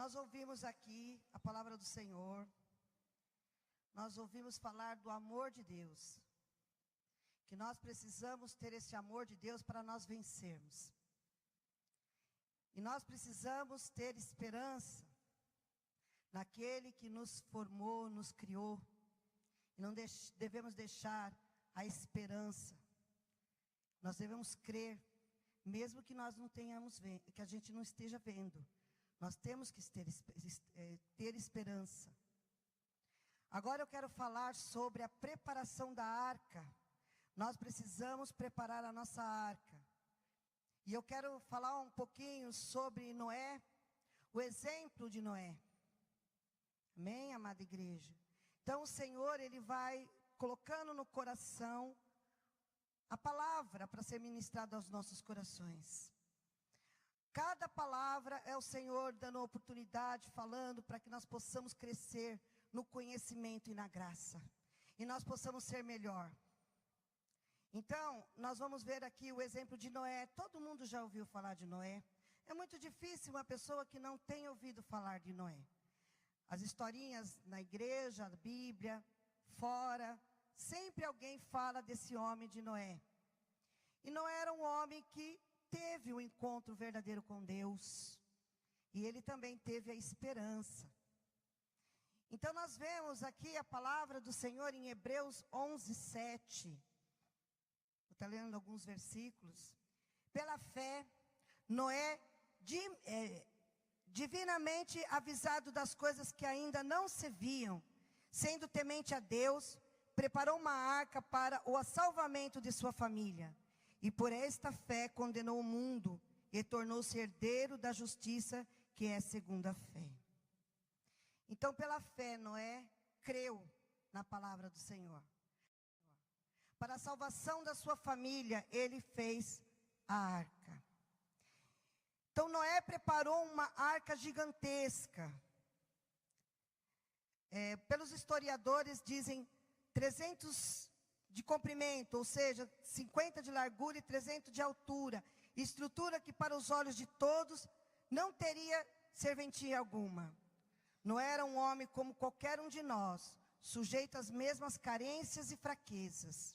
Nós ouvimos aqui a palavra do Senhor. Nós ouvimos falar do amor de Deus. Que nós precisamos ter esse amor de Deus para nós vencermos. E nós precisamos ter esperança naquele que nos formou, nos criou. E não devemos deixar a esperança. Nós devemos crer, mesmo que nós não tenhamos, que a gente não esteja vendo. Nós temos que ter esperança. Agora eu quero falar sobre a preparação da arca. Nós precisamos preparar a nossa arca. E eu quero falar um pouquinho sobre Noé, o exemplo de Noé. Amém, amada igreja? Então o Senhor, Ele vai colocando no coração a palavra para ser ministrada aos nossos corações. Cada palavra é o Senhor dando a oportunidade, falando para que nós possamos crescer no conhecimento e na graça. E nós possamos ser melhor. Então, nós vamos ver aqui o exemplo de Noé. Todo mundo já ouviu falar de Noé. É muito difícil uma pessoa que não tenha ouvido falar de Noé. As historinhas na igreja, na Bíblia, fora, sempre alguém fala desse homem de Noé. E Noé era um homem que teve um encontro verdadeiro com Deus. E ele também teve a esperança. Então nós vemos aqui a palavra do Senhor em Hebreus 11:7. Vou estar lendo alguns versículos. Pela fé, Noé, divinamente avisado das coisas que ainda não se viam, sendo temente a Deus, preparou uma arca para o salvamento de sua família. E por esta fé condenou o mundo e tornou-se herdeiro da justiça, que é segundo a fé. Então, pela fé, Noé creu na palavra do Senhor. Para a salvação da sua família, ele fez a arca. Então, Noé preparou uma arca gigantesca. Pelos historiadores, dizem 300 de comprimento, ou seja, 50 de largura e 300 de altura. Estrutura que para os olhos de todos não teria serventia alguma. Noé era um homem como qualquer um de nós, sujeito às mesmas carências e fraquezas.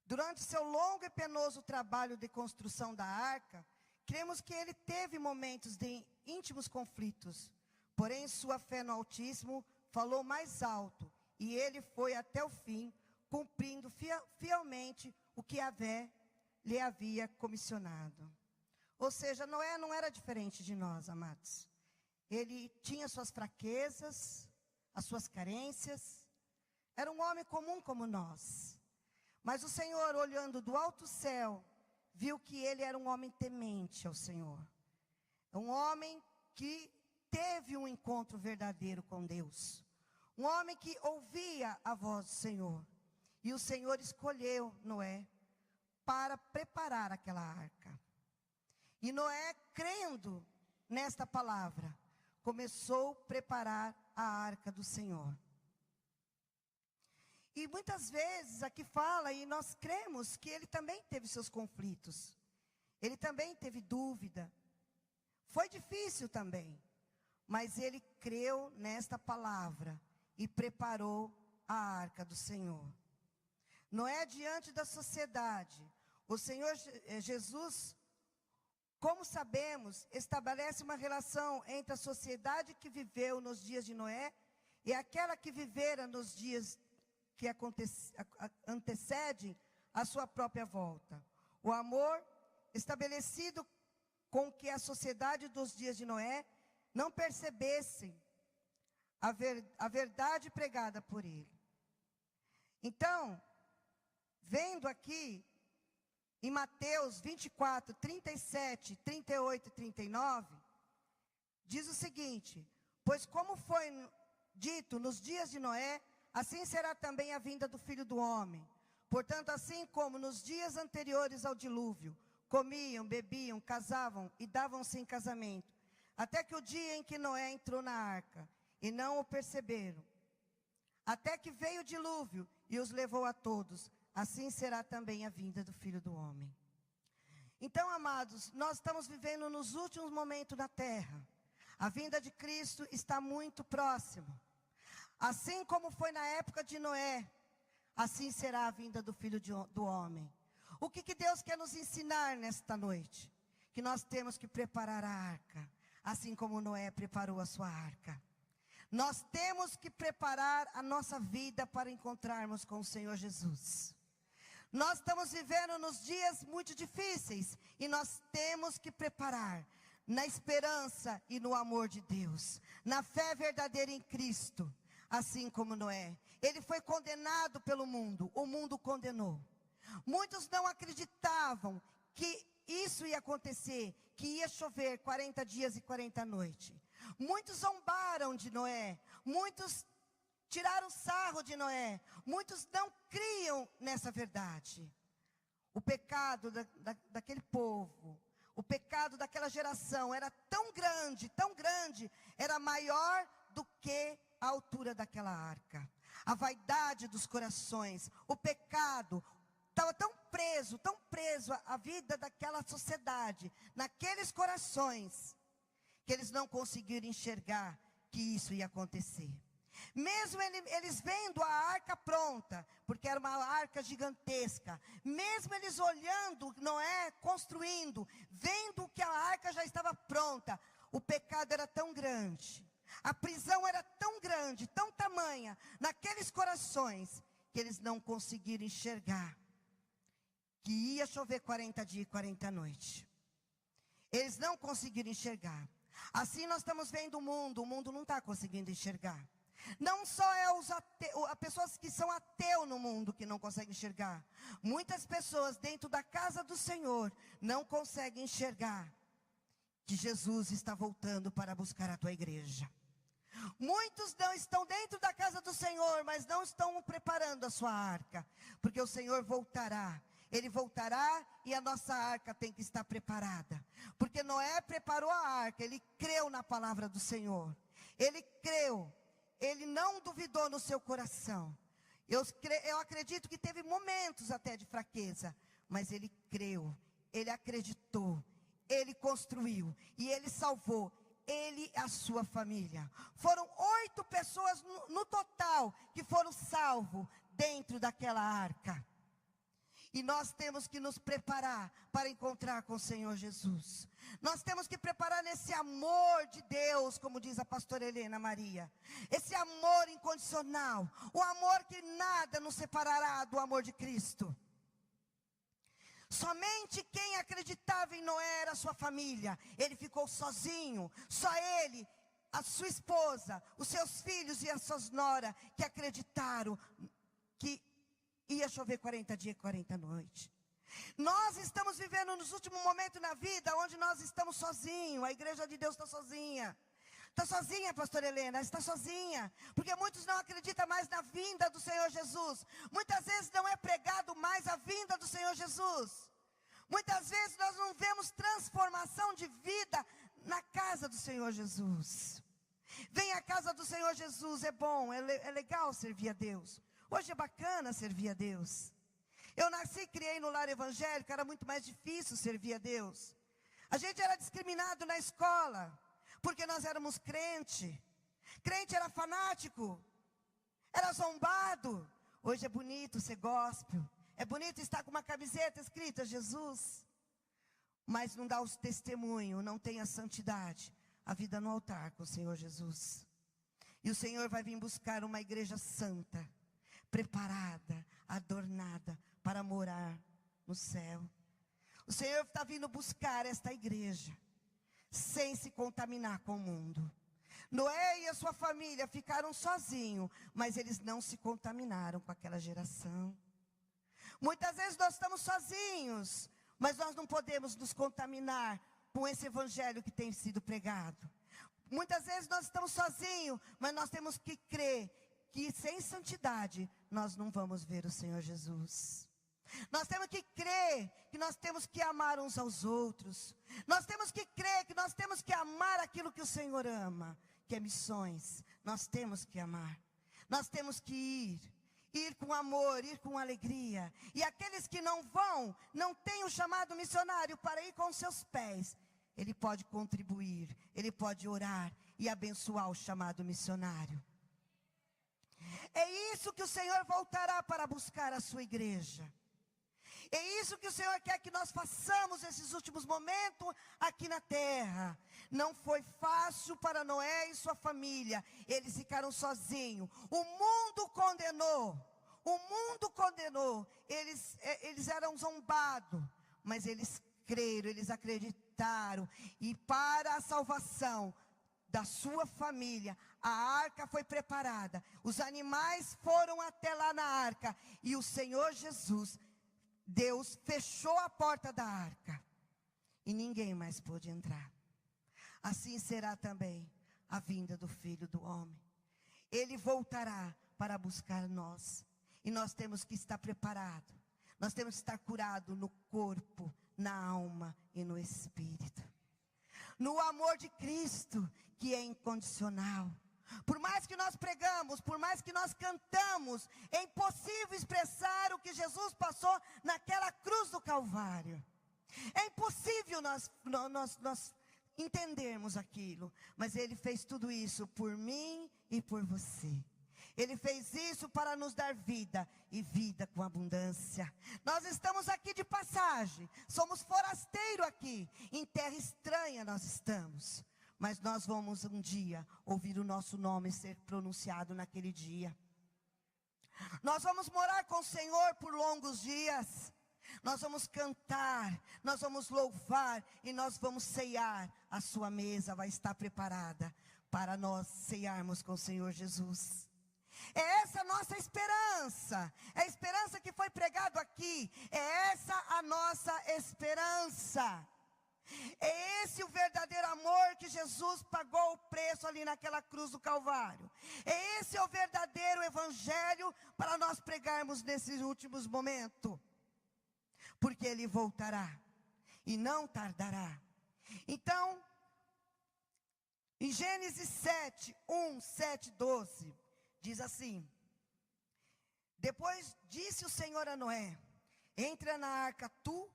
Durante seu longo e penoso trabalho de construção da arca, cremos que ele teve momentos de íntimos conflitos. Porém, sua fé no Altíssimo falou mais alto, e ele foi até o fim, cumprindo fielmente o que Yahvé lhe havia comissionado. Ou seja, Noé não era diferente de nós, amados. Ele tinha suas fraquezas, as suas carências. Era um homem comum como nós. Mas o Senhor, olhando do alto céu, viu que ele era um homem temente ao Senhor. Um homem que teve um encontro verdadeiro com Deus. Um homem que ouvia a voz do Senhor. E o Senhor escolheu Noé para preparar aquela arca. E Noé, crendo nesta palavra, começou a preparar a arca do Senhor. E muitas vezes aqui fala, e nós cremos que ele também teve seus conflitos. Ele também teve dúvida. Foi difícil também. Mas ele creu nesta palavra e preparou a arca do Senhor. Noé, diante da sociedade, o Senhor Jesus, como sabemos, estabelece uma relação entre a sociedade que viveu nos dias de Noé e aquela que vivera nos dias que antecedem a sua própria volta. O amor estabelecido com que a sociedade dos dias de Noé não percebessem a verdade pregada por ele. Então, vendo aqui em Mateus 24, 37, 38 e 39, diz o seguinte: pois como foi dito nos dias de Noé, assim será também a vinda do Filho do Homem. Portanto, assim como nos dias anteriores ao dilúvio, comiam, bebiam, casavam e davam-se em casamento, até que o dia em que Noé entrou na arca, e não o perceberam, até que veio o dilúvio e os levou a todos, assim será também a vinda do Filho do Homem. Então, amados, nós estamos vivendo nos últimos momentos na terra. A vinda de Cristo está muito próximo. Assim como foi na época de Noé, assim será a vinda do Filho do Homem. O que Deus quer nos ensinar nesta noite? Que nós temos que preparar a arca, assim como Noé preparou a sua arca. Nós temos que preparar a nossa vida para encontrarmos com o Senhor Jesus. Nós estamos vivendo nos dias muito difíceis e nós temos que preparar na esperança e no amor de Deus, na fé verdadeira em Cristo, assim como Noé. Ele foi condenado pelo mundo, o mundo o condenou. Muitos não acreditavam que isso ia acontecer, que ia chover 40 dias e 40 noites. Muitos zombaram de Noé, muitos tiraram sarro de Noé, muitos não criam nessa verdade. O pecado daquele povo, o pecado daquela geração era tão grande, era maior do que a altura daquela arca. A vaidade dos corações, o pecado, estava tão preso à vida daquela sociedade, naqueles corações, que eles não conseguiram enxergar que isso ia acontecer. Mesmo eles vendo a arca pronta, porque era uma arca gigantesca, mesmo eles olhando Noé construindo, vendo que a arca já estava pronta, o pecado era tão grande, a prisão era tão grande, tão tamanha, naqueles corações, que eles não conseguiram enxergar que ia chover 40 dias e 40 noites. Eles não conseguiram enxergar. Assim nós estamos vendo o mundo não está conseguindo enxergar. Não só as pessoas que são ateus no mundo que não conseguem enxergar. Muitas pessoas dentro da casa do Senhor não conseguem enxergar que Jesus está voltando para buscar a tua igreja. Muitos não estão dentro da casa do Senhor, mas não estão preparando a sua arca, porque o Senhor voltará. Ele voltará e a nossa arca tem que estar preparada. Porque Noé preparou a arca, ele creu na palavra do Senhor. Ele creu, ele não duvidou no seu coração. Eu acredito que teve momentos até de fraqueza, mas ele creu, ele acreditou, ele construiu e ele salvou. Ele e a sua família. Foram 8 pessoas no total que foram salvos dentro daquela arca. E nós temos que nos preparar para encontrar com o Senhor Jesus. Nós temos que preparar nesse amor de Deus, como diz a pastora Helena Maria. Esse amor incondicional. O amor que nada nos separará do amor de Cristo. Somente quem acreditava em Noé era a sua família. Ele ficou sozinho, só ele, a sua esposa, os seus filhos e as suas noras que acreditaram que ia chover 40 dias e 40 noites. Nós estamos vivendo nos últimos momentos na vida onde nós estamos sozinhos. A igreja de Deus está sozinha. Está sozinha, pastora Helena, está sozinha. Porque muitos não acreditam mais na vinda do Senhor Jesus. Muitas vezes não é pregado mais a vinda do Senhor Jesus. Muitas vezes nós não vemos transformação de vida na casa do Senhor Jesus. Vem à casa do Senhor Jesus, é bom, é legal servir a Deus. Hoje é bacana servir a Deus. Eu nasci e criei no lar evangélico, era muito mais difícil servir a Deus. A gente era discriminado na escola, porque nós éramos crente. Crente era fanático, era zombado. Hoje é bonito ser gospel, é bonito estar com uma camiseta escrita Jesus. Mas não dá o testemunho, não tem a santidade, a vida no altar com o Senhor Jesus. E o Senhor vai vir buscar uma igreja santa, preparada, adornada, para morar no céu. O Senhor está vindo buscar esta igreja, sem se contaminar com o mundo. Noé e a sua família ficaram sozinhos, mas eles não se contaminaram com aquela geração. Muitas vezes nós estamos sozinhos, mas nós não podemos nos contaminar com esse evangelho que tem sido pregado. Muitas vezes nós estamos sozinhos, mas nós temos que crer que sem santidade nós não vamos ver o Senhor Jesus. Nós temos que crer que nós temos que amar uns aos outros. Nós temos que crer que nós temos que amar aquilo que o Senhor ama, que é missões. Nós temos que amar. Nós temos que ir com amor, ir com alegria. E aqueles que não vão, não têm o chamado missionário para ir com seus pés. ele pode contribuir, ele pode orar e abençoar o chamado missionário. É isso que o Senhor voltará para buscar a sua igreja. É isso que o Senhor quer que nós façamos nesses últimos momentos aqui na terra. Não foi fácil para Noé e sua família. Eles ficaram sozinhos. O mundo condenou. O mundo condenou. Eles eram zombados. Mas eles creram, eles acreditaram. E para a salvação da sua família, a arca foi preparada. Os animais foram até lá na arca. E o Senhor Jesus, Deus fechou a porta da arca e ninguém mais pôde entrar. Assim será também a vinda do Filho do Homem. Ele voltará para buscar nós. E nós temos que estar preparados. Nós temos que estar curados no corpo, na alma e no espírito. No amor de Cristo, que é incondicional. Por mais que nós pregamos, por mais que nós cantamos, é impossível expressar o que Jesus passou naquela cruz do Calvário. É impossível nós entendermos aquilo. Mas Ele fez tudo isso por mim e por você. Ele fez isso para nos dar vida, e vida com abundância. Nós estamos aqui de passagem, somos forasteiros aqui, em terra estranha nós estamos. Mas nós vamos um dia ouvir o nosso nome ser pronunciado naquele dia. Nós vamos morar com o Senhor por longos dias. Nós vamos cantar, nós vamos louvar e nós vamos ceiar. A sua mesa vai estar preparada para nós ceiarmos com o Senhor Jesus. É essa a nossa esperança. É a esperança que foi pregado aqui. É essa a nossa esperança. É esse o verdadeiro amor que Jesus pagou o preço ali naquela cruz do Calvário. É esse o verdadeiro evangelho para nós pregarmos nesses últimos momentos. Porque Ele voltará e não tardará. Então, em Gênesis 7, 1, 7, 12, diz assim: depois disse o Senhor a Noé: entra na arca tu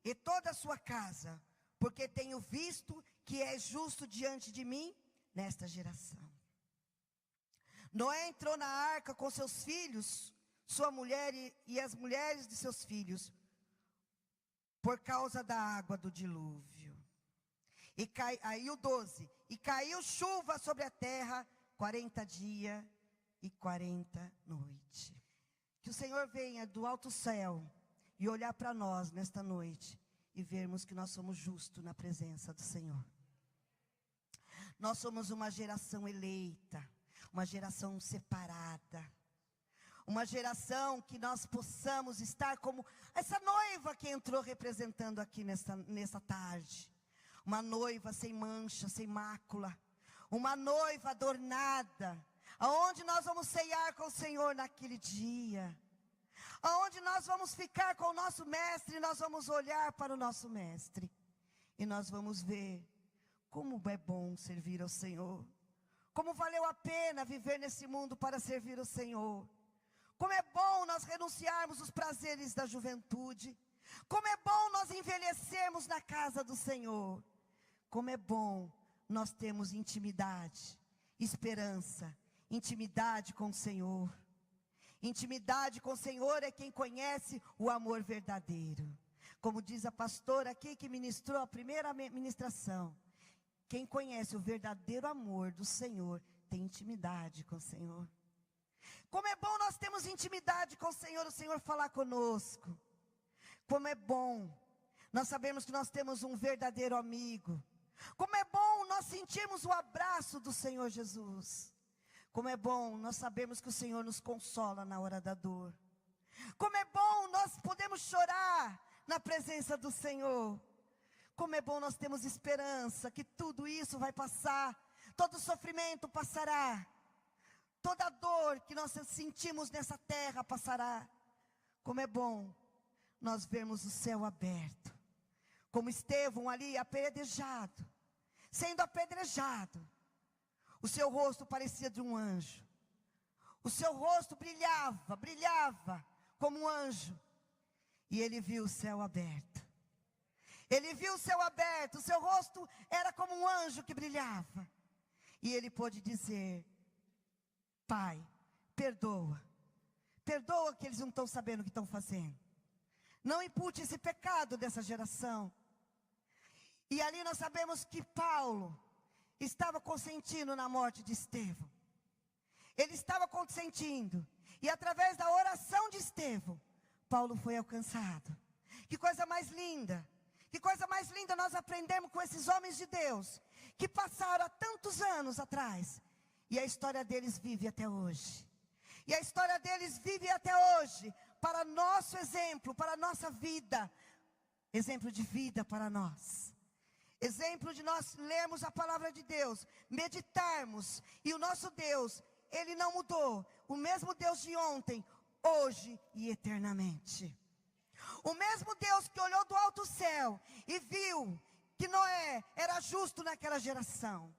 e toda a sua casa, porque tenho visto que és justo diante de mim nesta geração. Noé entrou na arca com seus filhos, sua mulher e as mulheres de seus filhos, por causa da água do dilúvio. Aí o 12, e caiu chuva sobre a terra 40 dias e 40 noites. Que o Senhor venha do alto céu e olhar para nós nesta noite e vermos que nós somos justos na presença do Senhor. Nós somos uma geração eleita, uma geração separada, uma geração que nós possamos estar como essa noiva que entrou representando aqui nessa tarde. Uma noiva sem mancha, sem mácula, uma noiva adornada, aonde nós vamos ceiar com o Senhor naquele dia, aonde nós vamos ficar com o nosso mestre, e nós vamos olhar para o nosso mestre, e nós vamos ver como é bom servir ao Senhor, como valeu a pena viver nesse mundo para servir ao Senhor, como é bom nós renunciarmos os prazeres da juventude, como é bom nós envelhecermos na casa do Senhor, como é bom nós termos intimidade, esperança, intimidade com o Senhor. Intimidade com o Senhor é quem conhece o amor verdadeiro. Como diz a pastora aqui que ministrou a primeira ministração, quem conhece o verdadeiro amor do Senhor tem intimidade com o Senhor. Como é bom nós termos intimidade com o Senhor falar conosco. Como é bom nós sabemos que nós temos um verdadeiro amigo. Como é bom nós sentirmos o abraço do Senhor Jesus. Como é bom nós sabemos que o Senhor nos consola na hora da dor. Como é bom nós podemos chorar na presença do Senhor. Como é bom nós temos esperança que tudo isso vai passar. Todo sofrimento passará. Toda dor que nós sentimos nessa terra passará. Como é bom nós vermos o céu aberto. Como Estevão ali apedrejado, sendo apedrejado. O seu rosto parecia de um anjo. O seu rosto brilhava como um anjo. E ele viu o céu aberto. Ele viu o céu aberto, o seu rosto era como um anjo que brilhava. E ele pôde dizer: Pai, perdoa. Perdoa que eles não estão sabendo o que estão fazendo. Não impute esse pecado dessa geração. E ali nós sabemos que Paulo estava consentindo na morte de Estevão. Ele estava consentindo. E através da oração de Estevão, Paulo foi alcançado. Que coisa mais linda. Que coisa mais linda nós aprendemos com esses homens de Deus, que passaram há tantos anos atrás. E a história deles vive até hoje. E a história deles vive até hoje, para nosso exemplo, para a nossa vida. Exemplo de vida para nós. Exemplo de nós lermos a palavra de Deus, meditarmos. E o nosso Deus, Ele não mudou. O mesmo Deus de ontem, hoje e eternamente. O mesmo Deus que olhou do alto céu e viu que Noé era justo naquela geração.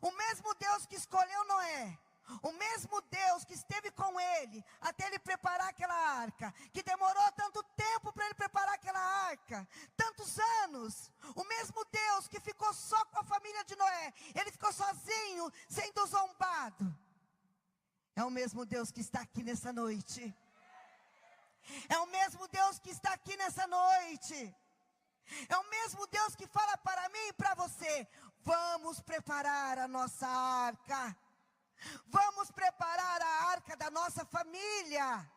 O mesmo Deus que escolheu Noé. O mesmo Deus que esteve com ele até ele preparar aquela arca. Que demorou tanto tempo para ele preparar aquela arca. Tantos anos. O mesmo Deus que ficou só com a família de Noé. Ele ficou sozinho, sendo zombado. É o mesmo Deus que está aqui nessa noite. É o mesmo Deus que está aqui nessa noite. É o mesmo Deus que fala para mim e para você: vamos preparar a nossa arca. Vamos preparar a arca da nossa família.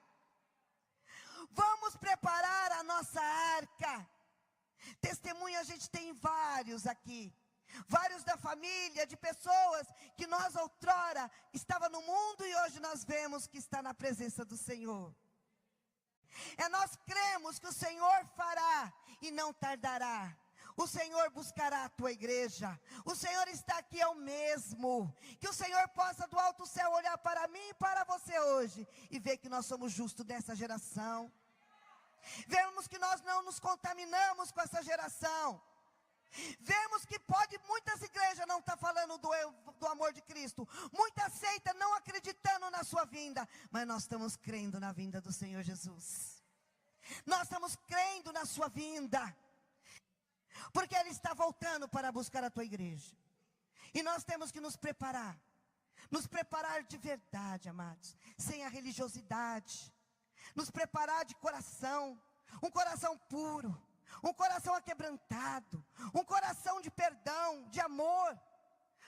Vamos preparar a nossa arca. Testemunha a gente tem vários aqui. Vários da família, de pessoas que nós outrora estava no mundo e hoje nós vemos que está na presença do Senhor. Nós cremos que o Senhor fará e não tardará. O Senhor buscará a tua igreja. O Senhor está aqui, é o mesmo. Que o Senhor possa do alto céu olhar para mim e para você hoje e ver que nós somos justos dessa geração. Vemos que nós não nos contaminamos com essa geração. Vemos que muitas igrejas não estão falando do amor de Cristo. Muita seita não acreditando na sua vinda. Mas nós estamos crendo na vinda do Senhor Jesus. Nós estamos crendo na sua vinda. Porque Ele está voltando para buscar a tua igreja. E nós temos que nos preparar. Nos preparar de verdade, amados. Sem a religiosidade. Nos preparar de coração. Um coração puro. Um coração aquebrantado. Um coração de perdão, de amor.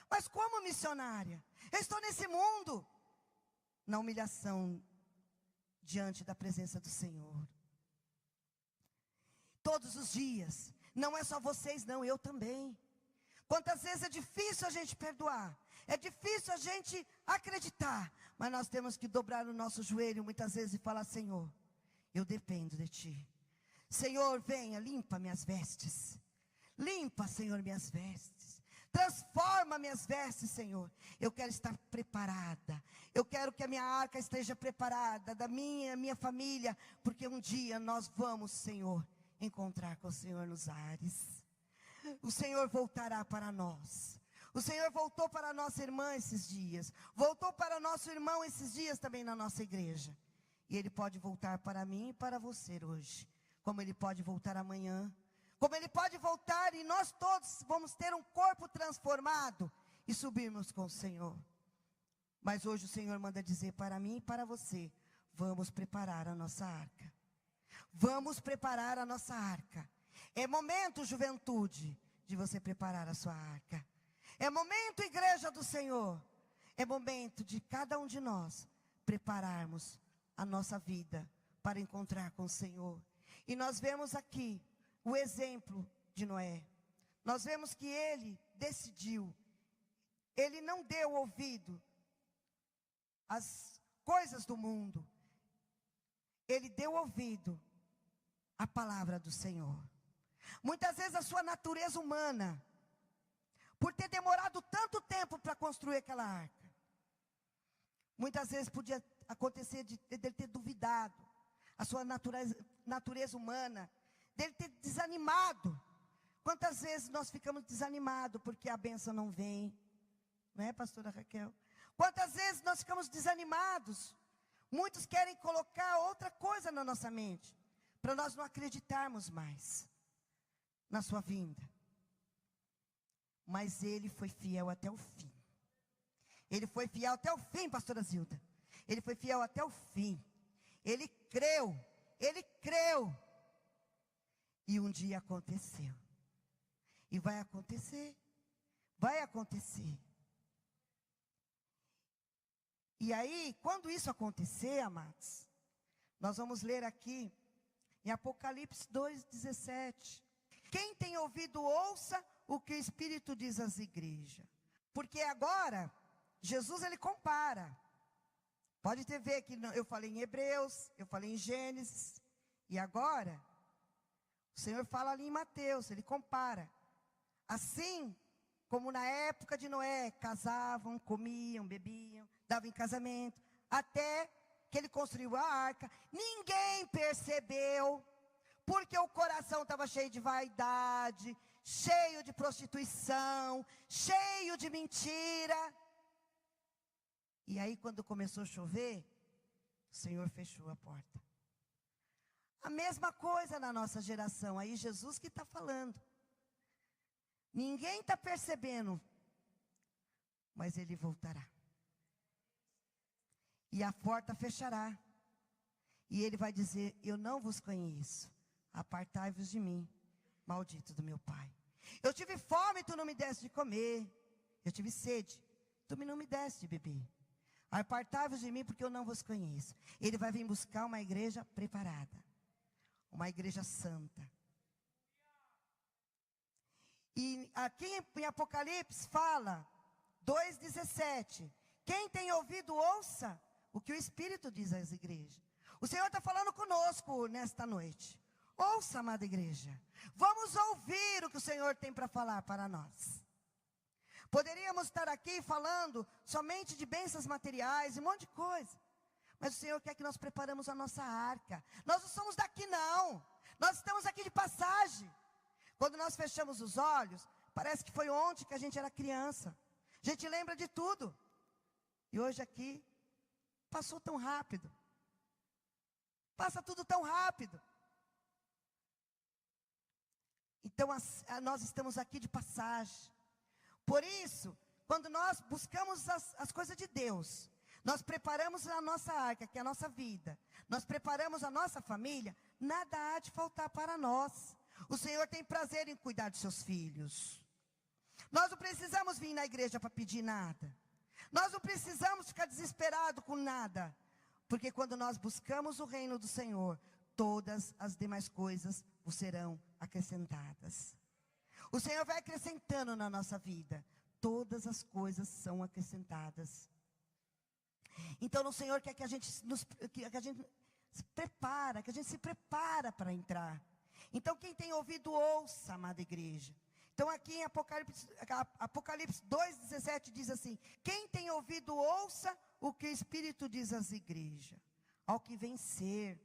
Mas como missionária? Eu estou nesse mundo. Na humilhação diante da presença do Senhor. Todos os dias. Não é só vocês não, eu também. Quantas vezes é difícil a gente perdoar. É difícil a gente acreditar. Mas nós temos que dobrar o nosso joelho muitas vezes e falar: Senhor, eu dependo de Ti. Senhor, venha, limpa minhas vestes. Limpa, Senhor, minhas vestes. Transforma minhas vestes, Senhor. Eu quero estar preparada. Eu quero que a minha arca esteja preparada, da minha família. Porque um dia nós vamos, Senhor, encontrar com o Senhor nos ares. O Senhor voltará para nós. O Senhor voltou para a nossa irmã esses dias. Voltou para nosso irmão esses dias também na nossa igreja. E Ele pode voltar para mim e para você hoje. Como Ele pode voltar amanhã. Como Ele pode voltar e nós todos vamos ter um corpo transformado. E subirmos com o Senhor. Mas hoje o Senhor manda dizer para mim e para você: vamos preparar a nossa arca. Vamos preparar a nossa arca. É momento, juventude, de você preparar a sua arca. É momento, igreja do Senhor. É momento de cada um de nós prepararmos a nossa vida para encontrar com o Senhor. E nós vemos aqui o exemplo de Noé. Nós vemos que ele decidiu. Ele não deu ouvido às coisas do mundo. Ele deu ouvido à palavra do Senhor. Muitas vezes a sua natureza humana, por ter demorado tanto tempo para construir aquela arca, muitas vezes podia acontecer de ele ter duvidado, a sua natureza humana, dele ter desanimado. Quantas vezes nós ficamos desanimados porque a bênção não vem, não é, pastora Raquel? Quantas vezes nós ficamos desanimados? Muitos querem colocar outra coisa na nossa mente, para nós não acreditarmos mais. na sua vinda. Mas ele foi fiel até o fim. Ele foi fiel até o fim, pastora Zilda. Ele foi fiel até o fim. Ele creu. Ele creu. E um dia aconteceu. E vai acontecer. Vai acontecer. E aí, quando isso acontecer, amados, nós vamos ler aqui em Apocalipse 2:17. Quem tem ouvido, ouça o que o Espírito diz às igrejas. Porque agora, Jesus ele compara. Pode ter ver que eu falei em Hebreus, eu falei em Gênesis. E agora, o Senhor fala ali em Mateus, ele compara. Assim como na época de Noé, casavam, comiam, bebiam, davam em casamento, até que ele construiu a arca. Ninguém percebeu, porque o coração estava cheio de vaidade, cheio de prostituição, cheio de mentira. E aí quando começou a chover, o Senhor fechou a porta. A mesma coisa na nossa geração, aí Jesus que está falando. Ninguém está percebendo, mas ele voltará. E a porta fechará. E ele vai dizer, eu não vos conheço, apartai-vos de mim, maldito do meu Pai. Eu tive fome, tu não me deste de comer. Eu tive sede, tu não me deste de beber. Apartai-vos de mim, porque eu não vos conheço. Ele vai vir buscar uma igreja preparada. Uma igreja santa. E aqui em Apocalipse fala, 2:17. Quem tem ouvido, ouça o que o Espírito diz às igrejas. O Senhor está falando conosco nesta noite. Ouça, amada igreja. Vamos ouvir o que o Senhor tem para falar para nós. Poderíamos estar aqui falando somente de bênçãos materiais, um monte de coisa. Mas o Senhor quer que nós preparamos a nossa arca. Nós não somos daqui não. Nós estamos aqui de passagem. Quando nós fechamos os olhos, parece que foi ontem que a gente era criança. A gente lembra de tudo. E hoje aqui, passou tão rápido. Passa tudo tão rápido. Então, nós estamos aqui de passagem. Por isso, quando nós buscamos as coisas de Deus, nós preparamos a nossa arca, que é a nossa vida, nós preparamos a nossa família, nada há de faltar para nós. O Senhor tem prazer em cuidar de seus filhos. Nós não precisamos vir na igreja para pedir nada. Nós não precisamos ficar desesperados com nada. Porque quando nós buscamos o reino do Senhor, todas as demais coisas vos serão acrescentadas. O Senhor vai acrescentando na nossa vida. Todas as coisas são acrescentadas. Então o Senhor quer que a gente se prepara para entrar. Então quem tem ouvido, ouça, amada igreja. Então aqui em Apocalipse 2:17 diz assim: quem tem ouvido, ouça o que o Espírito diz às igrejas. Ao que vencer,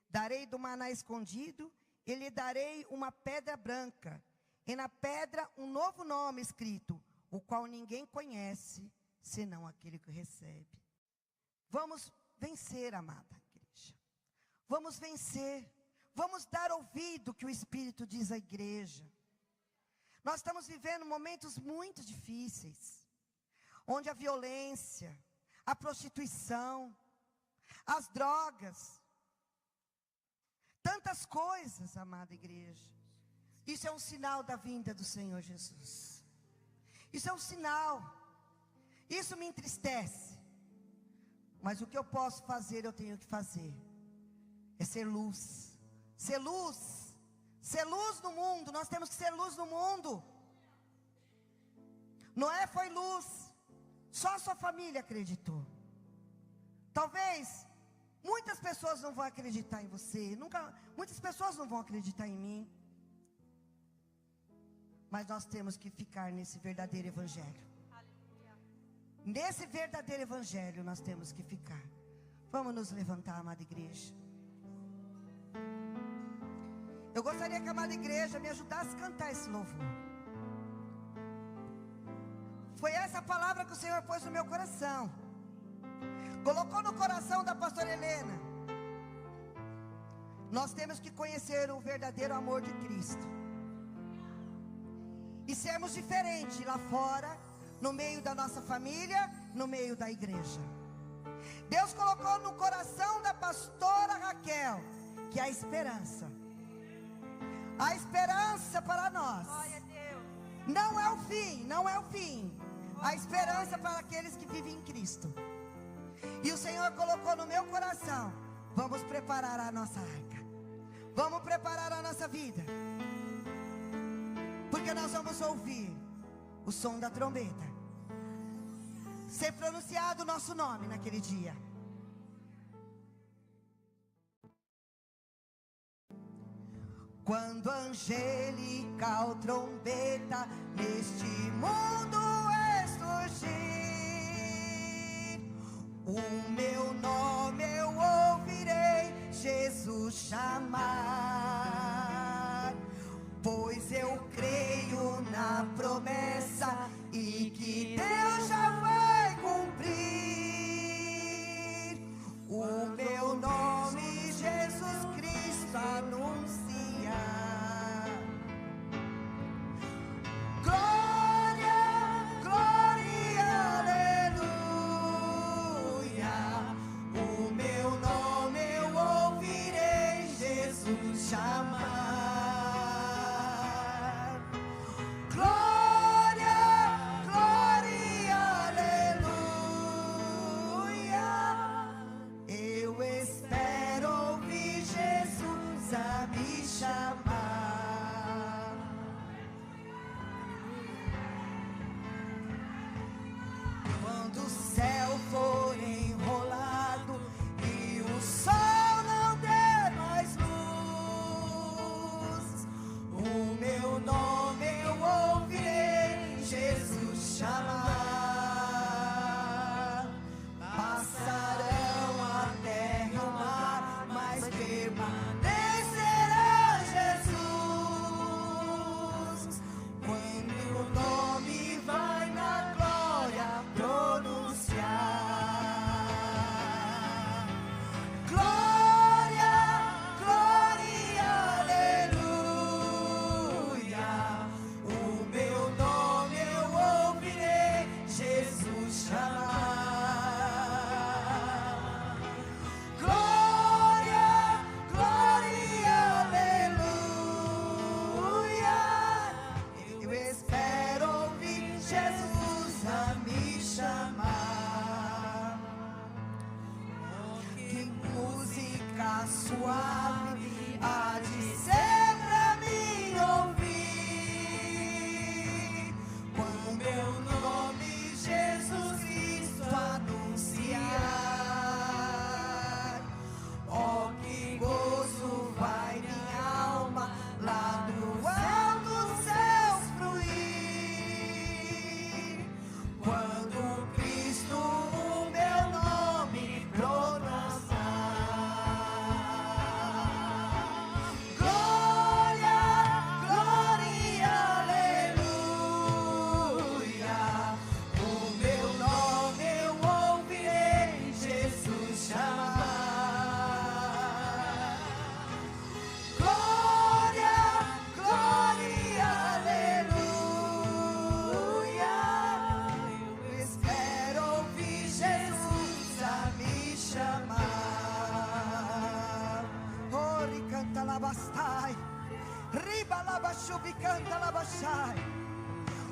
darei do maná escondido, e lhe darei uma pedra branca, e na pedra um novo nome escrito, o qual ninguém conhece, senão aquele que recebe. Vamos vencer, amada igreja. Vamos vencer. Vamos dar ouvido ao que o Espírito diz à igreja. Nós estamos vivendo momentos muito difíceis, onde a violência, a prostituição, as drogas, tantas coisas, amada igreja. Isso é um sinal da vinda do Senhor Jesus. Isso é um sinal. Isso me entristece. Mas o que eu posso fazer, eu tenho que fazer. É ser luz. Ser luz. Ser luz no mundo. Nós temos que ser luz no mundo. Noé foi luz. Só a sua família acreditou. Talvez muitas pessoas não vão acreditar em você. Muitas pessoas não vão acreditar em mim. Mas nós temos que ficar nesse verdadeiro evangelho. Nesse verdadeiro evangelho nós temos que ficar. Vamos nos levantar, amada igreja. Eu gostaria que a amada igreja me ajudasse a cantar esse louvor. Foi essa palavra que o Senhor pôs no meu coração. Colocou no coração da pastora Helena. Nós temos que conhecer o verdadeiro amor de Cristo. sermos diferentes lá fora, no meio da nossa família, no meio da igreja. Deus colocou no coração da pastora Raquel que a esperança para nós não é o fim, não é o fim. A esperança para aqueles que vivem em Cristo. E o Senhor colocou no meu coração: vamos preparar a nossa arca, vamos preparar a nossa vida, porque nós vamos ouvir o som da trombeta, ser pronunciado o nosso nome naquele dia. Quando angelical trombeta neste mundo surgir, o meu nome eu ouvirei Jesus chamar, pois eu creio na promessa e que Deus já vai cumprir. O meu nome Jesus Cristo anuncia.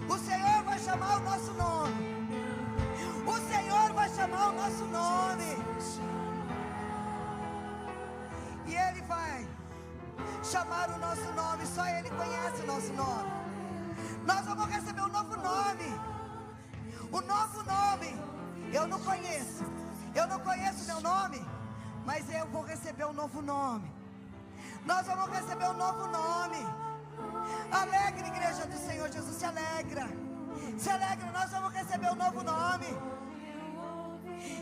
O Senhor vai chamar o nosso nome. O Senhor vai chamar o nosso nome. E Ele vai chamar o nosso nome. Só Ele conhece o nosso nome. Nós vamos receber um novo nome. O novo nome eu não conheço. Eu não conheço o meu nome, mas eu vou receber um novo nome. Nós vamos receber um novo nome. Alegre, igreja do Senhor Jesus, se alegra. Se alegra, nós vamos receber um novo nome.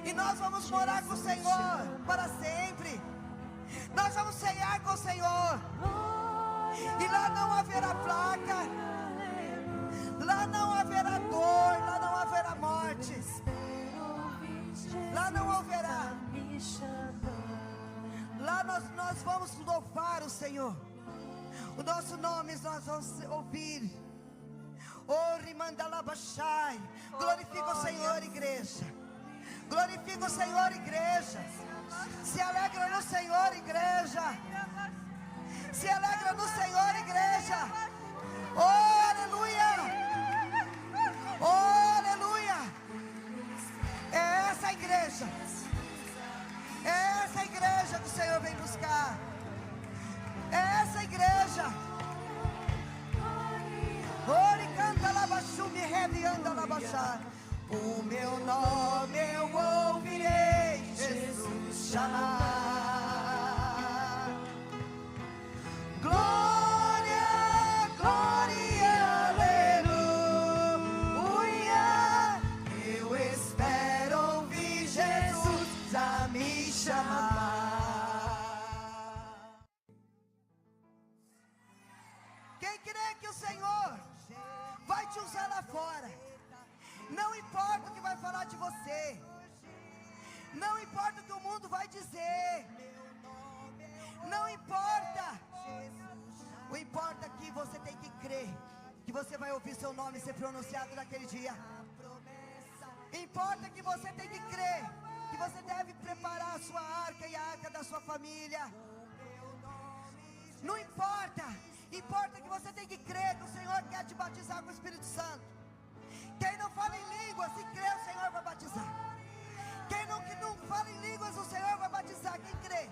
E nós vamos morar com o Senhor para sempre. Nós vamos ceiar com o Senhor. E lá não haverá placa. Lá não haverá dor. Lá não haverá morte. Lá não haverá. Lá nós vamos louvar o Senhor. O nosso nome nós vamos ouvir. Oh, rimandalabashai. Glorifica o Senhor, igreja. Glorifica o Senhor, igreja. Se alegra no Senhor, igreja. Se alegra no Senhor, igreja. Oh, aleluia. Oh, aleluia. É essa a igreja. É essa a igreja que o Senhor vem buscar. É essa a igreja. Ore canta labaxu, me rebe anda labaxar. O meu nome eu ouvirei Jesus chamar. Glória, glória, aleluia. Eu espero ouvir Jesus a me chamar. Quem crê que o Senhor vai te usar lá fora, não importa o que vai falar de você, não importa o que o mundo vai dizer, não importa. O importa é que você tem que crer que você vai ouvir seu nome ser pronunciado naquele dia. Importa que você tem que crer que você deve preparar a sua arca e a arca da sua família. Não importa. Importa que você tem que crer que o Senhor quer te batizar com o Espírito Santo. Quem não fala em línguas, se crê, o Senhor vai batizar. Quem não fala em línguas, o Senhor vai batizar. Quem crê?